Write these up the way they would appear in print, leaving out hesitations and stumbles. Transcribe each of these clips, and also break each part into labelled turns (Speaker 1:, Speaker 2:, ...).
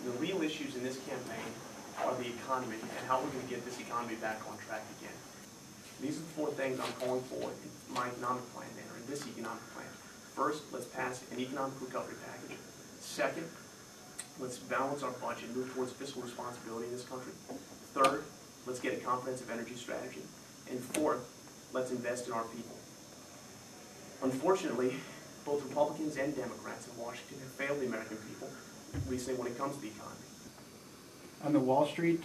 Speaker 1: The real issues in this campaign are the economy and how we're going to get this economy back on track again. These are the four things I'm calling for in my economic plan then, or in this economic plan. First, let's pass an economic recovery package. Second, let's balance our budget and move towards fiscal responsibility in this country. Third, let's get a comprehensive energy strategy. And fourth, let's invest in our people. Unfortunately, both Republicans and Democrats in Washington have failed the American people recently when it comes to the economy.
Speaker 2: On the Wall Street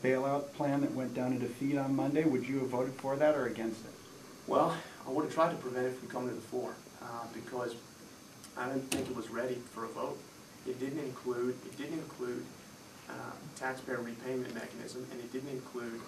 Speaker 2: bailout plan that went down in defeat on Monday, would you have voted for that or against it?
Speaker 1: Well, I would have tried to prevent it from coming to the floor because I didn't think it was ready for a vote. It didn't include taxpayer repayment mechanism, and it didn't include,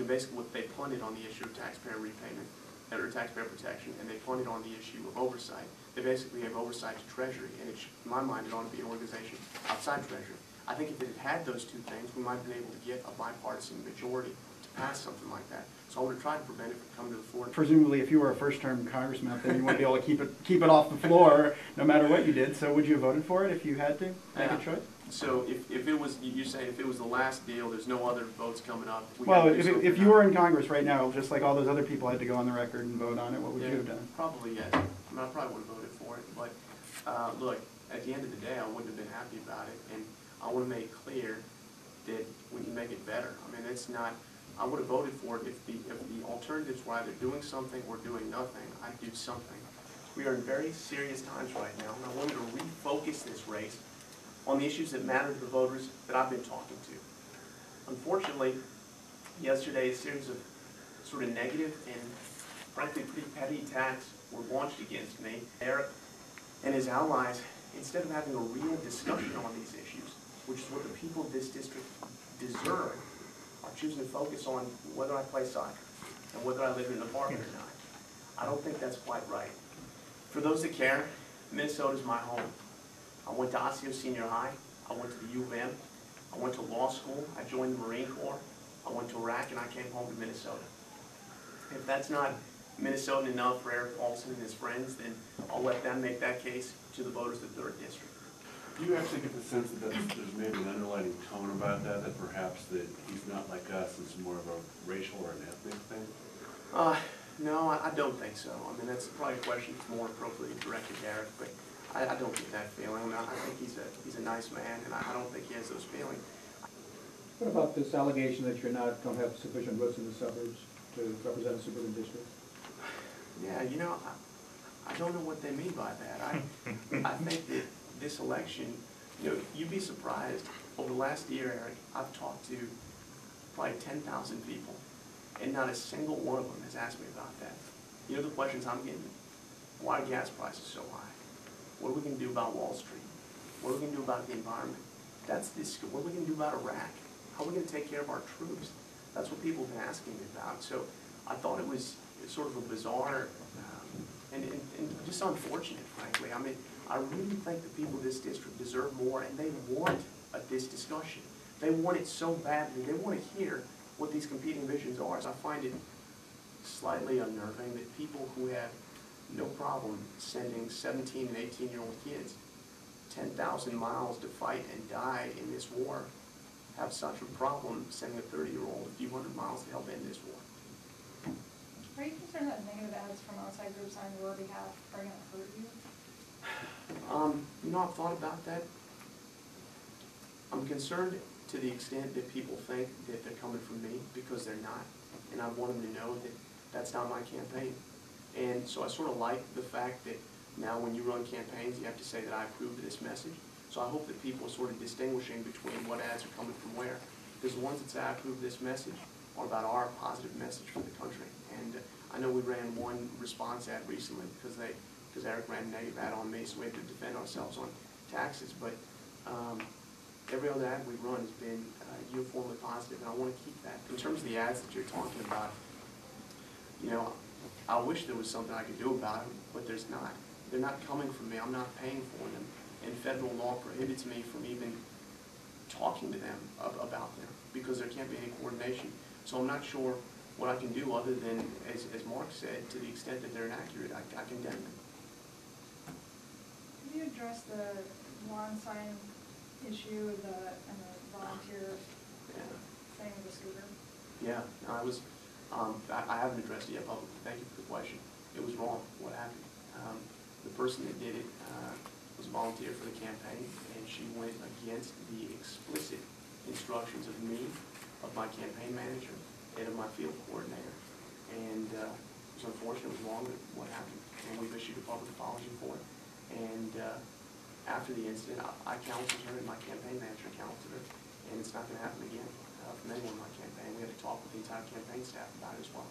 Speaker 1: basically what they punted on the issue of taxpayer repayment or taxpayer protection, and they punted on the issue of oversight. They basically have oversight to Treasury, and in my mind, it ought to be an organization outside Treasury. I think if it had those two things, we might have been able to get a bipartisan majority to pass something like that. So I would have tried to prevent it from coming to the floor.
Speaker 2: Presumably, if you were a first-term congressman out there, you wouldn't be able to keep it off the floor no matter what you did. So would you have voted for it if you had to make a choice?
Speaker 1: So if it was, you're saying if it was the last deal, there's no other votes coming up.
Speaker 2: Well, if you were in Congress right now, just like all those other people had to go on the record and vote on it, what would you have done?
Speaker 1: Probably yes. I mean, I probably would have voted for it. But look, at the end of the day, I wouldn't have been happy about it. And I want to make clear that we can make it better. I mean, it's not. I would have voted for it if the alternatives were either doing something or doing nothing. I'd do something. We are in very serious times right now, and I wanted to refocus this race on the issues that matter to the voters that I've been talking to. Unfortunately, yesterday a series of sort of negative and frankly pretty petty attacks were launched against me. Eric and his allies, instead of having a real discussion on these issues, which is what the people of this district deserve, are choosing to focus on whether I play soccer and whether I live in an apartment or not. I don't think that's quite right. For those that care, Minnesota is my home. I went to Osseo Senior High. I went to the U of M. I went to law school. I joined the Marine Corps. I went to Iraq, and I came home to Minnesota. If that's not Minnesotan enough for Eric Paulson and his friends, then I'll let them make that case to the voters of the 3rd District.
Speaker 3: Do you actually get the sense that there's maybe an underlying tone about that perhaps that he's not like us, it's more of a racial or an ethnic thing?
Speaker 1: No, I don't think so. I mean, that's probably a question that's more appropriately directed to Eric, but I don't get that feeling. I mean, I think he's a nice man, and I don't think he has those feelings.
Speaker 4: What about this allegation that you're not going to have sufficient votes in the suburbs to represent a suburban district?
Speaker 1: Yeah, I don't know what they mean by that. I think that this election, you'd be surprised. Over the last year, Eric, I've talked to probably 10,000 people, and not a single one of them has asked me about that. The questions I'm getting: why are gas prices so high? What are we going to do about Wall Street? What are we going to do about the environment? What are we going to do about Iraq? How are we going to take care of our troops? That's what people have been asking me about. So I thought it was sort of a bizarre and just unfortunate, frankly. I mean, I really think the people of this district deserve more, and they want this discussion. They want it so badly. They want to hear what these competing visions are. So I find it slightly unnerving that people who have no problem sending 17 and 18-year-old kids 10,000 miles to fight and die in this war have such a problem sending a 30-year-old a few hundred miles to help end this war.
Speaker 5: Are you concerned that negative ads from outside groups on your behalf are going to hurt you?
Speaker 1: I've thought about that. I'm concerned to the extent that people think that they're coming from me, because they're not. And I want them to know that that's not my campaign. And so I sort of like the fact that now when you run campaigns, you have to say that I approve of this message. So I hope that people are sort of distinguishing between what ads are coming from where. Because the ones that say I approve of this message are about our positive message for the country. And I know we ran one response ad recently because Eric ran a negative ad on me, so we had to defend ourselves on taxes. But every other ad we run has been uniformly positive, and I want to keep that. In terms of the ads that you're talking about, I wish there was something I could do about them, but there's not. They're not coming from me. I'm not paying for them, and federal law prohibits me from even talking to them about them because there can't be any coordination. So I'm not sure what I can do other than, as Mark said, to the extent that they're inaccurate, I condemn them.
Speaker 5: Have you addressed the lawn sign issue, and the volunteer
Speaker 1: Yeah.
Speaker 5: thing with the scooter?
Speaker 1: Yeah, no, I haven't addressed it yet publicly. Thank you for the question. It was wrong, what happened. The person that did it was a volunteer for the campaign, and she went against the explicit instructions of me, of my campaign manager, and of my field coordinator. And it was unfortunate, it was wrong what happened, and we've issued a public apology for it. And after the incident, I counseled her, and my campaign manager counseled her, and it's not going to happen again from anyone in my campaign. We had to talk with the entire campaign staff about it as well.